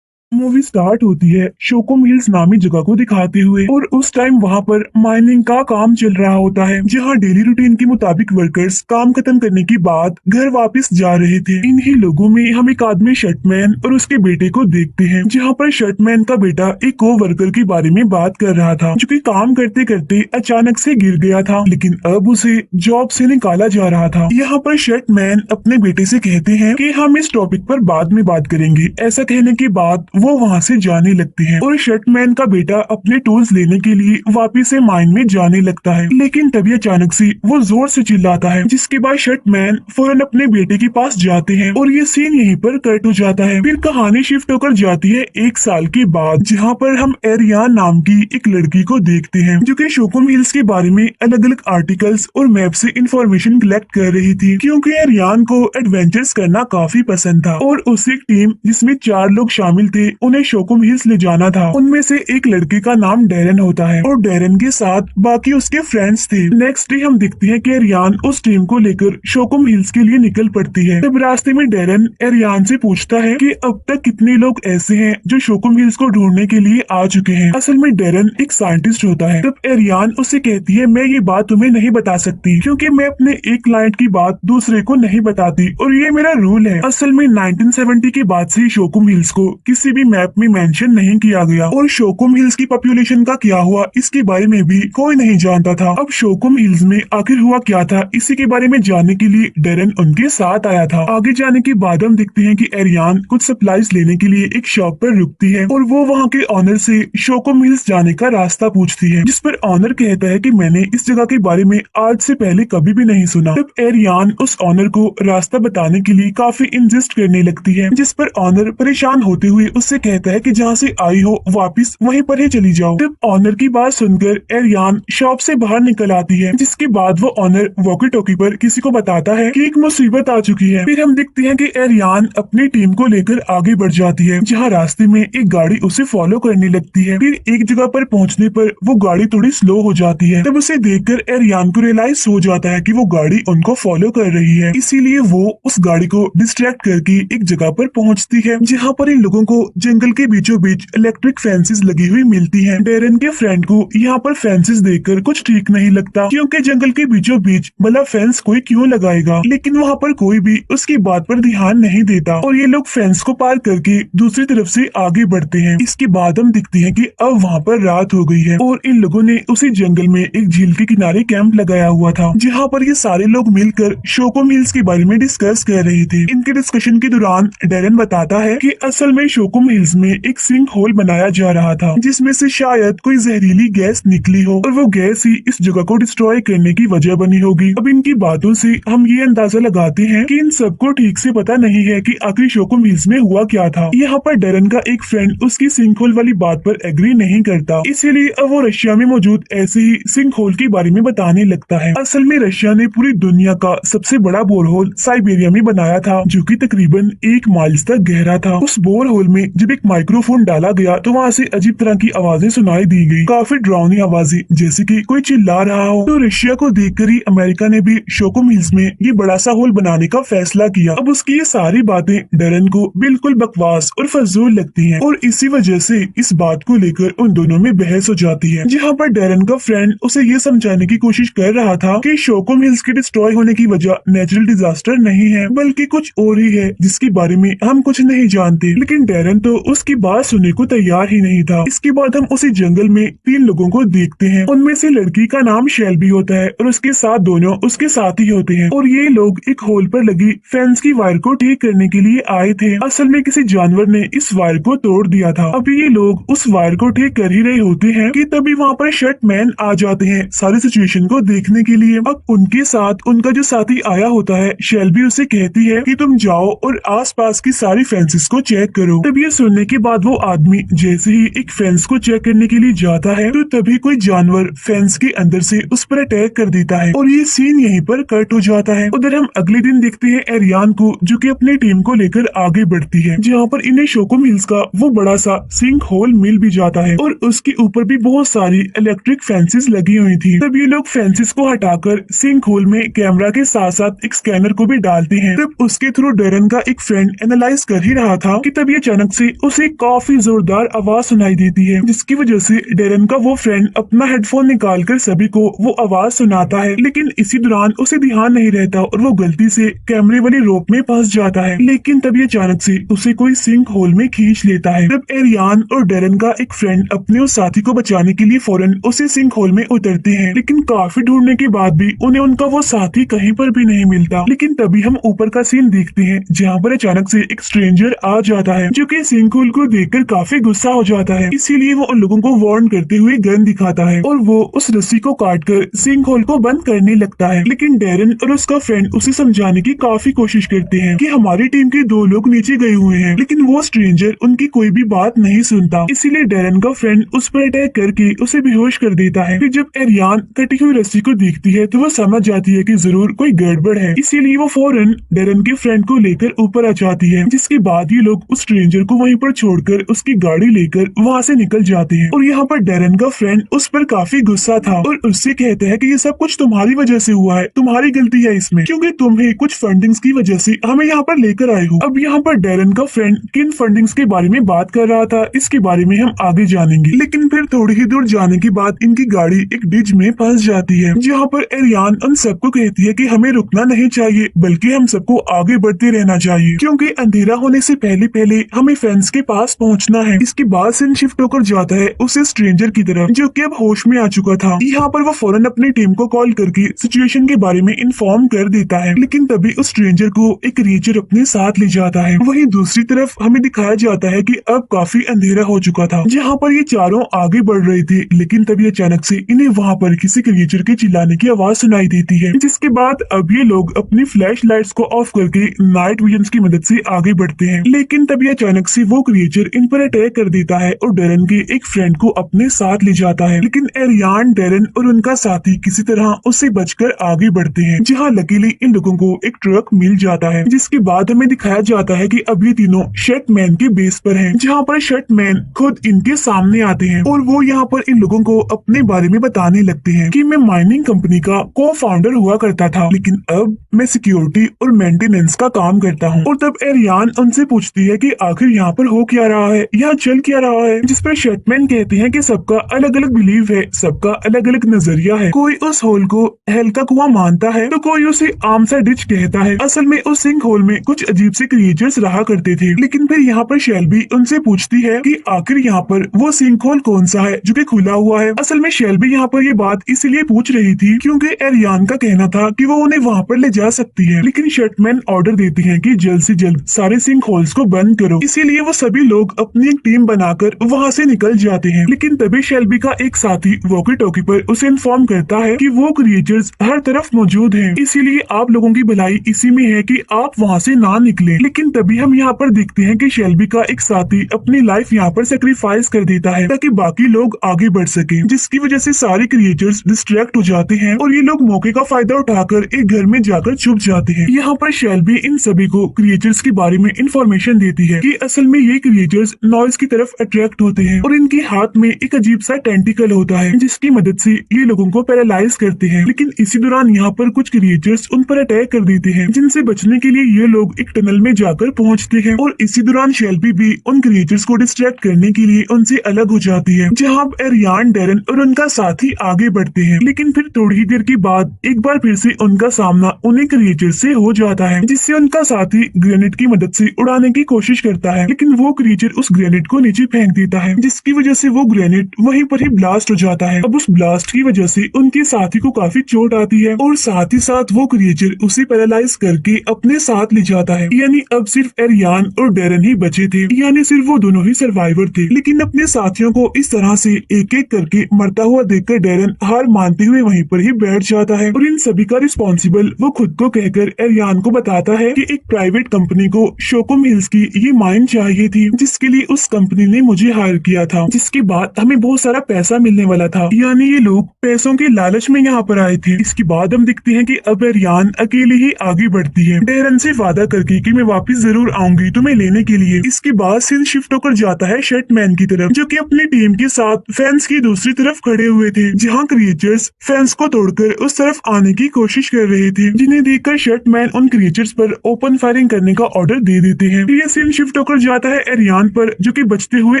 Movie start होती है शोकुम हिल्स नामी जगह को दिखाते हुए, और उस टाइम वहाँ पर माइनिंग का काम चल रहा होता है, जहाँ डेली रूटीन के मुताबिक वर्कर्स काम खत्म करने के बाद घर वापस जा रहे थे। इन्हीं लोगों में हम एक आदमी शर्टमैन और उसके बेटे को देखते हैं, जहाँ पर शर्टमैन का बेटा एक को वर्कर के बारे में बात कर रहा था, जो कि काम करते करते अचानक से गिर गया था, लेकिन अब उसे जॉब से निकाला जा रहा था। यहाँ पर शर्टमैन अपने बेटे से कहते हैं कि हम इस टॉपिक पर बाद में बात करेंगे। ऐसा कहने के बाद वो वहाँ से जाने लगते हैं और शर्टमैन का बेटा अपने टूल्स लेने के लिए वापिस से माइन में जाने लगता है, लेकिन तभी अचानक से वो जोर से चिल्लाता है, जिसके बाद शर्टमैन फौरन अपने बेटे के पास जाते हैं और ये सीन यहीं पर कट हो जाता है। फिर कहानी शिफ्ट होकर जाती है 1 साल के बाद, जहाँ पर हम एरियान नाम की एक लड़की को देखते हैं, जो कि शोकुम हिल्स के बारे में अलग अलग आर्टिकल्स और मैप से इंफॉर्मेशन कलेक्ट कर रही थी, क्योंकि एरियान को एडवेंचर्स करना काफी पसंद था। और उसी टीम जिसमें 4 लोग शामिल थे, उन्हें शोकुम हिल्स ले जाना था। उनमें से एक लड़के का नाम डेरन होता है और डेरन के साथ बाकी उसके फ्रेंड्स थे। नेक्स्ट डे हम देखते हैं कि एरियान उस टीम को लेकर शोकुम हिल्स के लिए निकल पड़ती है। तब रास्ते में डेरन एरियान से पूछता है कि अब तक कितने लोग ऐसे हैं जो शोकुम हिल्स को ढूंढने के लिए आ चुके हैं। असल में डेरन एक साइंटिस्ट होता है। तब एरियान उससे कहती है, मैं ये बात तुम्हें नहीं बता सकती, क्योंकि मैं अपने एक क्लाइंट की बात दूसरे को नहीं बताती और ये मेरा रूल है। असल में 1970 के बाद से शोकुम हिल्स को किसी भी मैप में मेंशन नहीं किया गया, और शोकुम हिल्स की पॉपुलेशन का क्या हुआ इसके बारे में भी कोई नहीं जानता था। अब शोकुम हिल्स में आखिर हुआ क्या था, इसी के बारे में जानने के लिए डेरन उनके साथ आया था। आगे जाने के बाद हम देखते हैं कि एरियान कुछ सप्लाईज लेने के लिए एक शॉप पर रुकती है और वो वहाँ के ऑनर से शोकुम हिल्स जाने का रास्ता पूछती है, जिस पर ऑनर कहता है कि मैंने इस जगह के बारे में आज से पहले कभी भी नहीं सुना। तब एरियान उस ऑनर को रास्ता बताने के लिए काफी इंसिस्ट करने लगती है, जिस पर ऑनर परेशान होते हुए उससे कहता है कि जहाँ से आई हो वापस वहीं पर ही चली जाओ। तब ऑनर की बात सुनकर एरियान शॉप से बाहर निकल आती है, जिसके बाद वो ऑनर वॉकी टॉकी पर किसी को बताता है कि एक मुसीबत आ चुकी है। फिर हम देखते हैं कि एरियान अपनी टीम को लेकर आगे बढ़ जाती है, जहाँ रास्ते में एक गाड़ी उसे फॉलो करने लगती है। फिर एक जगह पर पहुँचने पर वो गाड़ी थोड़ी स्लो हो जाती है। तब उसे देखकर एरियान को रियलाइज हो जाता है कि वो गाड़ी उनको फॉलो कर रही है, इसीलिए वो उस गाड़ी को डिस्ट्रैक्ट करके एक जगह पर पहुँचती है, जहाँ पर इन लोगों को जंगल के बीचों बीच इलेक्ट्रिक फेंसेस लगी हुई मिलती हैं। डेरन के फ्रेंड को यहाँ पर फेंसेस देखकर कुछ ठीक नहीं लगता, क्योंकि जंगल के बीचों बीच भला फेंस कोई क्यों लगाएगा, लेकिन वहाँ पर कोई भी उसकी बात पर ध्यान नहीं देता और ये लोग फेंस को पार करके दूसरी तरफ से आगे बढ़ते हैं। इसके बाद हम दिखते हैं कि अब वहाँ पर रात हो गई है और इन लोगों ने उसी जंगल में एक झील के किनारे कैंप लगाया हुआ था, जहाँ पर ये सारे लोग मिलकर शोकुम हिल्स के बारे में डिस्कस कर रहे थे। इनके डिस्कशन के दौरान डेरन बताता है कि असल में शोकुम हिल्स में एक सिंक होल बनाया जा रहा था, जिसमें से शायद कोई जहरीली गैस निकली हो और वो गैस ही इस जगह को डिस्ट्रॉय करने की वजह बनी होगी। अब इनकी बातों से हम ये अंदाजा लगाते हैं कि इन सबको ठीक से पता नहीं है कि आखिर शोकुम हिल्स में हुआ क्या था। यहाँ पर डेरन का एक फ्रेंड उसकी सिंक होल वाली बात पर एग्री नहीं करता, इसीलिए अब वो रशिया में मौजूद ऐसे ही सिंक होल के बारे में बताने लगता है। असल में रशिया ने पूरी दुनिया का सबसे बड़ा बोरहोल साइबेरिया में बनाया था, जो कि तकरीबन 1 माइल तक गहरा था। उस बोरहोल में जब एक माइक्रोफोन डाला गया तो वहाँ से अजीब तरह की आवाजें सुनाई दी गई, काफी डरावनी आवाजें, जैसे कि कोई चिल्ला रहा हो। तो रशिया को देखकर ही अमेरिका ने भी शोकुम हिल्स में ये बड़ा सा होल बनाने का फैसला किया। अब उसकी ये सारी बातें डेरन को बिल्कुल बकवास और फजूल लगती हैं और इसी वजह से इस बात को लेकर उन दोनों में बहस हो जाती है, जहाँ पर डेरन का फ्रेंड उसे ये समझाने की कोशिश कर रहा था कि शोकुम हिल्स के डिस्ट्रॉय होने की वजह नेचुरल डिजास्टर नहीं है, बल्कि कुछ और ही है जिसके बारे में हम कुछ नहीं जानते। लेकिन डेरन तो उसकी बात सुनने को तैयार ही नहीं था। इसके बाद हम उसी जंगल में 3 लोगों को देखते हैं। उनमें से लड़की का नाम शेल्बी होता है और उसके साथ दोनों उसके साथ ही होते हैं और ये लोग एक होल पर लगी फेंस की वायर को ठीक करने के लिए आए थे। असल में किसी जानवर ने इस वायर को तोड़ दिया था। अभी ये लोग उस वायर को ठीक कर ही रहे होते हैं कि तभी वहाँ पर शर्टमैन आ जाते हैं सारी सिचुएशन को देखने के लिए। अब उनके साथ उनका जो साथी आया होता है, शेल्बी उसे कहती है कि तुम जाओ और आसपास की सारी फेंसेस को चेक करो। तब ये सुनने के बाद वो आदमी जैसे ही एक फेंस को चेक करने के लिए जाता है तो तभी कोई जानवर फेंस के अंदर से उस पर अटैक कर देता है और ये सीन यहीं पर कट हो जाता है। उधर हम अगले दिन देखते हैं एरियान को, जो कि अपनी टीम को लेकर आगे बढ़ती है, जहाँ पर इन्हें शोकुम हिल्स का वो बड़ा सा सिंक होल मिल भी जाता है और उसके ऊपर भी बहुत सारी इलेक्ट्रिक फेंसेस लगी हुई थी। तब ये लोग फेंसेस को हटाकर सिंक होल में कैमरा के साथ साथ एक स्कैनर को भी डालते हैं। तब उसके थ्रू डेरन का एक फ्रेंड एनालाइज कर ही रहा था कि तब ये अचानक से उसे काफी जोरदार आवाज सुनाई देती है, जिसकी वजह से डेरन का वो फ्रेंड अपना हेडफोन निकाल कर सभी को वो आवाज सुनाता है। लेकिन इसी दौरान उसे ध्यान नहीं रहता और वो गलती से कैमरे वाली रोप में फंस जाता है। लेकिन तब ये अचानक से उसे कोई सिंक होल में खींच लेता है। तब एरियान और डेरन का एक फ्रेंड अपने उस साथी को बचाने के लिए फौरन उसे सिंक होल में उतरते हैं, लेकिन काफी ढूंढने के बाद भी उन्हें उनका वो साथी कहीं पर भी नहीं मिलता। लेकिन तभी हम ऊपर का सीन देखते हैं, जहाँ पर अचानक से एक स्ट्रेंजर आ जाता है, जो कि सिंक होल को देखकर काफी गुस्सा हो जाता है। इसीलिए वो उन लोगों को वार्न करते हुए गन दिखाता है और वो उस रस्सी को काटकर सिंक होल को बंद करने लगता है। लेकिन डेरन और उसका फ्रेंड उसे समझाने की काफी कोशिश करते हैं कि हमारी टीम के 2 लोग नीचे गए हुए हैं, लेकिन वो स्ट्रेंजर उनकी कोई भी बात नहीं सुनता। इसीलिए डेरन का फ्रेंड उस पर अटैक करके उसे बेहोश कर देता है। फिर जब एरियान कटी हुई रस्सी को देखती है तो वो समझ जाती है कि जरूर कोई गड़बड़ है, इसीलिए वो फौरन डेरन के फ्रेंड को लेकर ऊपर आ जाती है। जिसके बाद ये लोग उस स्ट्रेंजर को वहीं पर छोड़कर उसकी गाड़ी लेकर वहाँ से निकल जाते हैं और यहाँ पर डेरन का फ्रेंड उस पर काफी गुस्सा था और उससे कहता है कि ये सब कुछ तुम्हारी वजह से हुआ है, तुम्हारी गलती है इसमें, क्योंकि तुम्हें कुछ फंडिंग्स की वजह से हमें यहाँ पर लेकर आए हो। अब यहाँ पर डेरन का फ्रेंड किन फंडिंग्स के बारे में बात कर रहा था, इसके बारे में हम आगे जानेंगे। लेकिन फिर थोड़ी ही दूर जाने के बाद इनकी गाड़ी एक डिच में फंस जाती है, जहाँ पर एरियान उन सबको कहती है कि हमें रुकना नहीं चाहिए, बल्कि हम सबको आगे बढ़ते रहना चाहिए, क्योंकि अंधेरा होने से पहले पहले हमें फेंस के पास पहुँचना है। इसके बाद सीन शिफ्ट होकर जाता है उस स्ट्रेंजर की तरफ, जो कि अब होश में आ चुका था। यहाँ पर वो फौरन अपनी टीम को कॉल करके सिचुएशन के बारे में इन्फॉर्म कर देता है। लेकिन तभी उस स्ट्रेंजर को एक क्रिएचर अपने साथ ले जाता है। वहीं दूसरी तरफ हमें दिखाया जाता है कि अब काफी अंधेरा हो चुका था, जहाँ पर ये चारों आगे बढ़ रहे थे। लेकिन तभी अचानक से इन्हें वहाँ पर किसी क्रिएचर के चिल्लाने की आवाज सुनाई देती है, जिसके बाद अब ये लोग अपनी फ्लैश लाइट्स को ऑफ करके नाइट विजन की मदद से आगे बढ़ते हैं। लेकिन तभी अचानक से वो क्रिएचर इन पर अटैक कर देता है और डेरन के एक फ्रेंड को अपने साथ ले जाता है। लेकिन एरियान, डेरन और उनका साथी किसी तरह उससे बचकर आगे बढ़ते हैं, जहाँ लकीली इन लोगों को एक ट्रक मिल जाता है। जिसके बाद हमें दिखाया जाता है कि अब ये तीनों शर्टमैन के बेस पर हैं, जहाँ पर शर्टमैन खुद इनके सामने आते हैं और वो यहाँ पर इन लोगों को अपने बारे में बताने लगते हैं कि मैं माइनिंग कंपनी का को फाउंडर हुआ करता था, लेकिन अब मैं सिक्योरिटी और मेंटेनेंस का काम करता हूँ। और तब एरियान उनसे पूछती है कि आखिर यहाँ यहाँ पर हो क्या रहा है, यहाँ चल क्या रहा है। जिस पर शटमैन कहते हैं कि सबका अलग अलग बिलीव है, सबका अलग अलग नजरिया है। कोई उस होल को हेल का कुआं मानता है तो कोई उसे आम सा डिच कहता है। असल में उस सिंक होल में कुछ अजीब से क्रिएचर्स रहा करते थे। लेकिन फिर यहाँ पर शेल्बी उनसे पूछती है कि आखिर यहाँ पर वो सिंक होल कौन सा है जो कि खुला हुआ है। असल में शेल्बी यहाँ पर ये बात इसलिए पूछ रही थी क्योंकि एरियान का कहना था कि वो उन्हें वहाँ पर ले जा सकती है। लेकिन शटमैन ऑर्डर देती है कि जल्द से जल्द सारे सिंक होल्स को बंद करो। इसीलिए वो सभी लोग अपनी एक टीम बनाकर वहाँ से निकल जाते हैं। लेकिन तभी शेल्बी का एक साथी वॉकी टॉकी पर उसे इन्फॉर्म करता है कि वो क्रिएचर्स हर तरफ मौजूद हैं, इसीलिए आप लोगों की भलाई इसी में है कि आप वहाँ से ना निकले। लेकिन तभी हम यहाँ पर देखते हैं कि शेल्बी का एक साथी अपनी लाइफ यहाँ पर सेक्रीफाइस कर देता है ताकि बाकी लोग आगे बढ़ सके, जिसकी वजह से सारे क्रिएचर्स डिस्ट्रैक्ट हो जाते हैं और ये लोग मौके का फायदा उठाकर एक घर में जाकर छुप जाते हैं। यहाँ पर शेल्बी इन सभी को क्रिएचर्स के बारे में इंफॉर्मेशन देती है कि असल में ये क्रिएचर्स नॉइज की तरफ अट्रैक्ट होते हैं और इनके हाथ में एक अजीब सा टेंटिकल होता है जिसकी मदद से ये लोगों को पैरालाइज करते हैं। लेकिन इसी दौरान यहाँ पर कुछ क्रिएचर्स उन पर अटैक कर देते हैं, जिनसे बचने के लिए ये लोग एक टनल में जाकर पहुँचते हैं और इसी दौरान शेल्बी भी उन क्रिएचर्स को डिस्ट्रैक्ट करने के लिए उनसे अलग हो जाती है, जहाँ एरियान, डेरन और उनका साथी आगे बढ़ते हैं। लेकिन फिर थोड़ी ही देर के बाद एक बार फिर से उनका सामना उन्हीं क्रिएचर से हो जाता है, जिससे उनका साथी ग्रेनेड की मदद से उड़ाने की कोशिश करता है। लेकिन वो क्रिएचर उस ग्रेनेड को नीचे फेंक देता है, जिसकी वजह से वो ग्रेनेड वहीं पर ही ब्लास्ट हो जाता है। अब उस ब्लास्ट की वजह से उनके साथी को काफी चोट आती है और साथ ही साथ वो क्रिएचर उसे पैरालाइज करके अपने साथ ले जाता है। यानी अब सिर्फ एरियान और डेरन ही बचे थे, यानी सिर्फ वो दोनों ही सर्वाइवर थे। लेकिन अपने साथियों को इस तरह से एक एक करके मरता हुआ देखकर डेरन हार मानते हुए वहीं पर ही बैठ जाता है और इन सभी का रिस्पॉन्सिबल वो खुद को कहकर एरियान को बताता है कि एक प्राइवेट कंपनी को शोकुम हिल्स की ये माइन चाहिए थी, जिसके लिए उस कंपनी ने मुझे हायर किया था, जिसके बाद हमें बहुत सारा पैसा मिलने वाला था। यानी ये लोग पैसों के लालच में यहाँ पर आए थे। इसके बाद हम देखते हैं कि अब एरियान अकेले ही आगे बढ़ती है, डेरन से वादा करके कि मैं वापस जरूर आऊंगी तुम्हें लेने के लिए। इसके बाद सीन शिफ्ट होकर जाता है शटमैन की तरफ, जो कि अपनी टीम के साथ फेंस की दूसरी तरफ खड़े हुए थे, जहाँ क्रिएचर्स फेंस को तोड़कर उस तरफ आने की कोशिश कर रहे थे, जिन्हें देखकर शटमैन उन क्रिएचर्स पर ओपन फायरिंग करने का ऑर्डर दे देते हैं। ये सीन शिफ्ट होकर जाता है एरियान पर, जो कि बचते हुए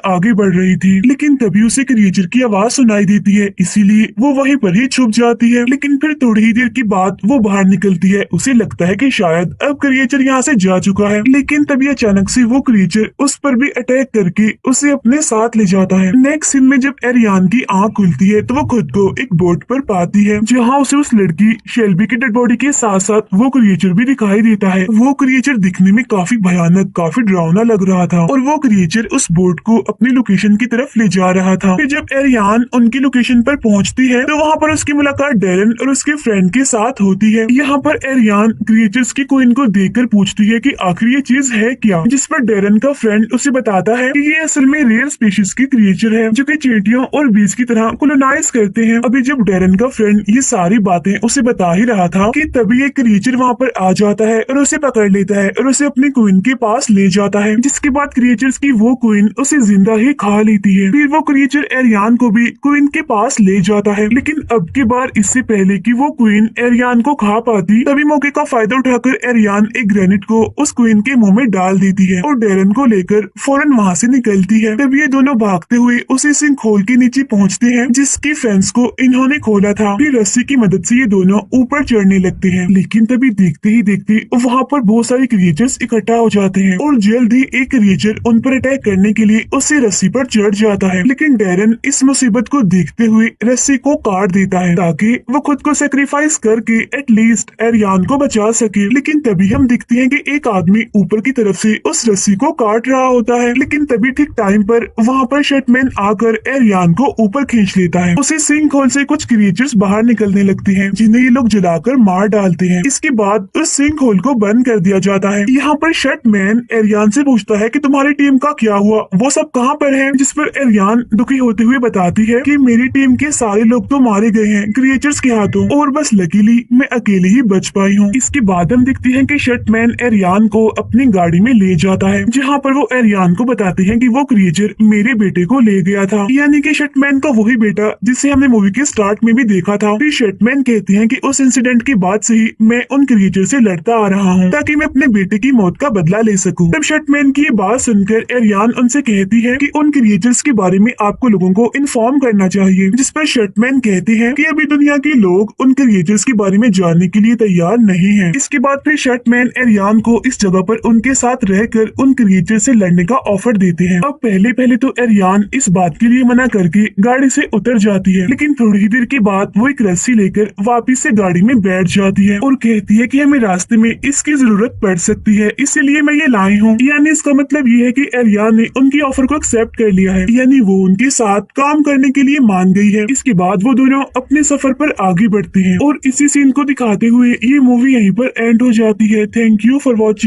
आगे बढ़ रही थी। लेकिन तभी उसे क्रिएचर की आवाज सुनाई देती है, इसीलिए वो वहीं पर ही छुप जाती है। लेकिन फिर थोड़ी ही देर के बाद वो बाहर निकलती है। उसे लगता है कि शायद अब क्रिएचर यहाँ से जा चुका है, लेकिन तभी अचानक से वो क्रिएचर उस पर भी अटैक करके उसे अपने साथ ले जाता है। नेक्स्ट सीन में जब एरियान की आंख खुलती है तो वो खुद को एक बोट पर पाती है, जहाँ उसे उस लड़की शेल्बी की डेड बॉडी के साथ साथ वो क्रिएचर भी दिखाई देता है। वो क्रिएचर दिखने में काफी भयानक, काफी डरावना लग रहा था और वो क्रिएचर उस बोट को अपनी लोकेशन की तरफ ले जा रहा था। फिर जब एरियान उनकी लोकेशन पर पहुंचती है तो वहाँ पर उसकी मुलाकात डेरन और उसके फ्रेंड के साथ होती है। यहाँ पर एरियान क्रिएचर्स की कोइन को देखकर पूछती है कि आखिर ये चीज है क्या, जिस पर डेरन का फ्रेंड उसे बताता है कि ये असल में रेयर स्पीशीज की क्रिएचर है, जो कि चींटियों और बीज की तरह कोलोनाइज करते हैं। अभी जब डेरन का फ्रेंड ये सारी बातें उसे बता ही रहा था कि तभी एक क्रिएचर वहाँ पर आ जाता है और उसे पकड़ लेता है और उसे अपनी क्वीन के पास ले जाता है, जिसके बाद क्रिएचर्स की वो क्वीन उसे जिंदा ही खा लेती है। फिर वो क्रिएचर एरियान को भी क्वीन के पास ले जाता है, लेकिन अब की बार इससे पहले कि वो क्वीन एरियान को खा पाती, तभी मौके का फायदा उठाकर एरियान एक ग्रेनेड को उस क्वीन के मुंह में डाल देती है और डेरन को लेकर फौरन वहाँ से निकलती है। तब ये दोनों भागते हुए उसी सिंक होल के नीचे पहुँचते हैं, जिसकी फेंस को इन्होंने खोला था। फिर रस्सी की मदद से ये दोनों ऊपर चढ़ने लगते हैं, लेकिन तभी देखते ही देखते वहाँ पर बहुत सारे क्रिएचर्स इकट्ठा हो जाते हैं और जल्द ही एक क्रिएचर उन पर अटैक करने के लिए उसी रस्सी पर चढ़ जाता है। लेकिन डेरन इस मुसीबत को देखते हुए रस्सी को काट देता है ताकि वो खुद को सेक्रीफाइस करके एटलीस्ट एरियान को बचा सके। लेकिन तभी हम देखते हैं कि एक आदमी ऊपर की तरफ से उस रस्सी को काट रहा होता है, लेकिन तभी ठीक टाइम पर वहाँ पर शटमैन आकर एरियान को ऊपर खींच लेता है। उसी सिंक होल से कुछ क्रिएचर्स बाहर निकलने लगते हैं, जिन्हें ये लोग जलाकर मार डालते हैं। इसके बाद उस सिंक होल को बंद कर दिया जाता है। यहाँ पर शटमैन एरियान से पूछता है कि तुम्हारी टीम का क्या हुआ, वो सब कहाँ पर है, जिस पर एरियान दुखी होते हुए बताती है कि मेरी टीम के सारे लोग तो मारे गए हैं क्रिएचर्स के हाथों और बस लकीली मैं अकेली ही बच पाई हूँ। इसके बाद हम देखते हैं कि शटमैन एरियान को अपनी गाड़ी में ले जाता है, जहाँ पर वो एरियान को बताते हैं कि वो क्रिएचर मेरे बेटे को ले गया था, यानी कि शटमैन का वही बेटा जिसे हमने मूवी के स्टार्ट में भी देखा था। फिर शटमैन कहते हैं कि उस इंसिडेंट के बाद से ही मैं उन क्रिएचर से लड़ता आ रहा हूँ ताकि मैं अपने बेटे की मौत का बदला ले सकूं। तब शटमैन की ये बात सुनकर एरियान उनसे कहती है कि उन क्रिएचर्स के बारे में आपको लोगों को इन्फॉर्म करना चाहिए, जिस पर शर्टमैन कहते हैं कि अभी दुनिया के लोग उन क्रिएचर्स के बारे में जानने के लिए तैयार नहीं हैं। इसके बाद फिर शर्टमैन एरियान को इस जगह पर उनके साथ रहकर उन क्रिएचर से लड़ने का ऑफर देते हैं। अब पहले तो एरियान इस बात के लिए मना करके गाड़ी से उतर जाती है, लेकिन थोड़ी ही देर के बाद वो एक रस्सी लेकर वापस से गाड़ी में बैठ जाती है और कहती है कि हमें रास्ते में इसकी जरूरत पड़ सकती है, इसीलिए मैं ये लाई हूँ। यानी इसका मतलब ये है कि एरियान ने उनकी ऑफर को एक्सेप्ट कर लिया है, यानी वो उनके साथ काम करने के लिए मान गई है। इसके बाद वो दोनों अपने सफर पर आगे बढ़ते हैं और इसी सीन को दिखाते हुए ये मूवी यहीं पर एंड हो जाती है। Thank you for watching.